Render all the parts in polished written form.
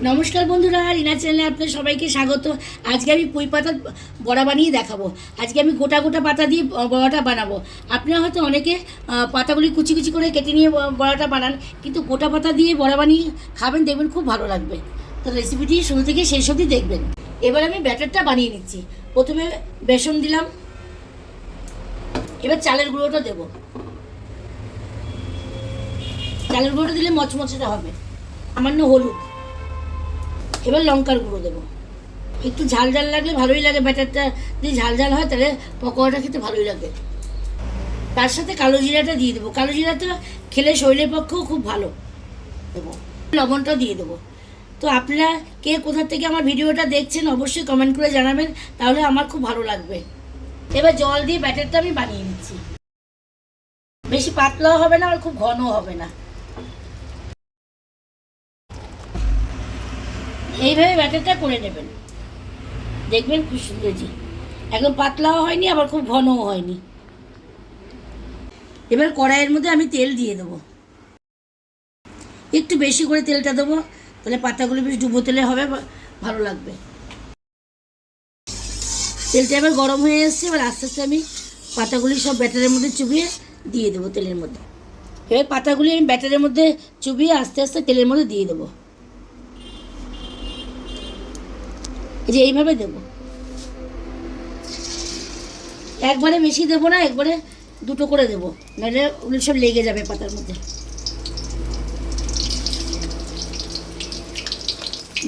নমস্কার বন্ধুরা, রিনা চ্যানেলে আপনাদের সবাইকে স্বাগত। আজকে আমি পুঁই পাতার বড়া বানিয়ে দেখাবো। আজকে আমি গোটা গোটা পাতা দিয়ে বড়াটা বানাবো। আপনারা হয়তো অনেকে পাতাগুলি কুচি কুচি করে কেটে নিয়ে বড়াটা বানান, কিন্তু গোটা পাতা দিয়ে বড়া বানিয়ে খাবেন, দেখবেন খুব ভালো লাগবে। তো রেসিপিটি শুরু থেকে শেষ অবধি দেখবেন। এবার আমি ব্যাটারটা বানিয়ে নিচ্ছি। প্রথমে বেসন দিলাম, এবার চালের গুঁড়োটা দেবো। চালের গুঁড়োটা দিলে মচমচেটা হবে। সামান্য হলুদ, এবার লঙ্কার গুঁড়ো দেবো। একটু ঝাল ঝাল লাগলে ভালোই লাগে, ব্যাটারটা যদি ঝাল ঝাল হয় তাহলে পকোড়াটা খেতে ভালোই লাগে। তার সাথে কালো জিরাটা দিয়ে দেবো। কালো জিরাটা খেলে শরীরের পক্ষেও খুব ভালো। দেবো লবণটা দিয়ে দেবো। তো আপনারা কে কোথা থেকে আমার ভিডিওটা দেখছেন অবশ্যই কমেন্ট করে জানাবেন, তাহলে আমার খুব ভালো লাগবে। এবার জল দিয়ে ব্যাটারটা আমি বানিয়ে নিচ্ছি। বেশি পাতলাও হবে না, আর খুব ঘনও হবে না। এইভাবে ব্যাটারটা করে নেবেন, দেখবেন খুব সুন্দর। একদম পাতলাও হয়নি, আবার খুব ঘনও হয়নি। এবার কড়াইয়ের মধ্যে আমি তেল দিয়ে দেবো। একটু বেশি করে তেলটা দেবো, তাহলে পাতাগুলো বেশ ডুবো তেলে হবে, ভালো লাগবে। তেলটা এবার গরম হয়ে এসছে। এবার আস্তে আস্তে আমি পাতাগুলি সব ব্যাটারের মধ্যে চুবিয়ে দিয়ে দেবো তেলের মধ্যে। এবার পাতাগুলি আমি ব্যাটারের মধ্যে চুবিয়ে আস্তে আস্তে তেলের মধ্যে দিয়ে দেবো। এই যে এইভাবে দেবো, একবারে বেশি দেবো না, একবারে দুটো করে দেবো, নাহলে ওগুলো সব লেগে যাবে পাতার মধ্যে।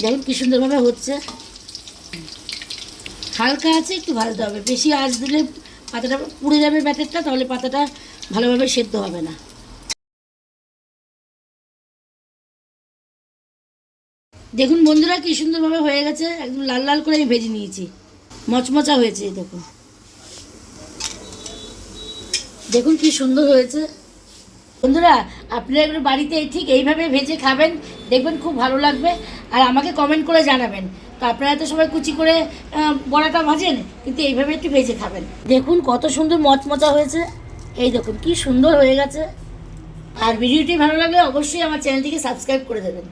দেখুন কি সুন্দরভাবে হচ্ছে। হালকা আছে, একটু ভাজতে হবে। বেশি আঁচ দিলে পাতাটা পুড়ে যাবে ব্যাটারটা, তাহলে পাতাটা ভালোভাবে সেদ্ধ হবে না। দেখুন বন্ধুরা কি সুন্দরভাবে হয়ে গেছে, একদম লাল লাল করে আমি ভেজে নিয়েছি, মচমচা হয়েছে। দেখুন দেখুন কি সুন্দর হয়েছে। বন্ধুরা আপনারা এগুলো বাড়িতে ঠিক এইভাবে ভেজে খাবেন, দেখবেন খুব ভালো লাগবে। আর আমাকে কমেন্ট করে জানাবেন। তো আপনারা তো সবাই কুচি করে বড়াটা ভাজেন, কিন্তু এইভাবে একটু ভেজে খাবেন। দেখুন কত সুন্দর মচমচা হয়েছে। এই দেখুন কি সুন্দর হয়ে গেছে। আর ভিডিওটি ভালো লাগলে অবশ্যই আমার চ্যানেলটিকে সাবস্ক্রাইব করে দেবেন।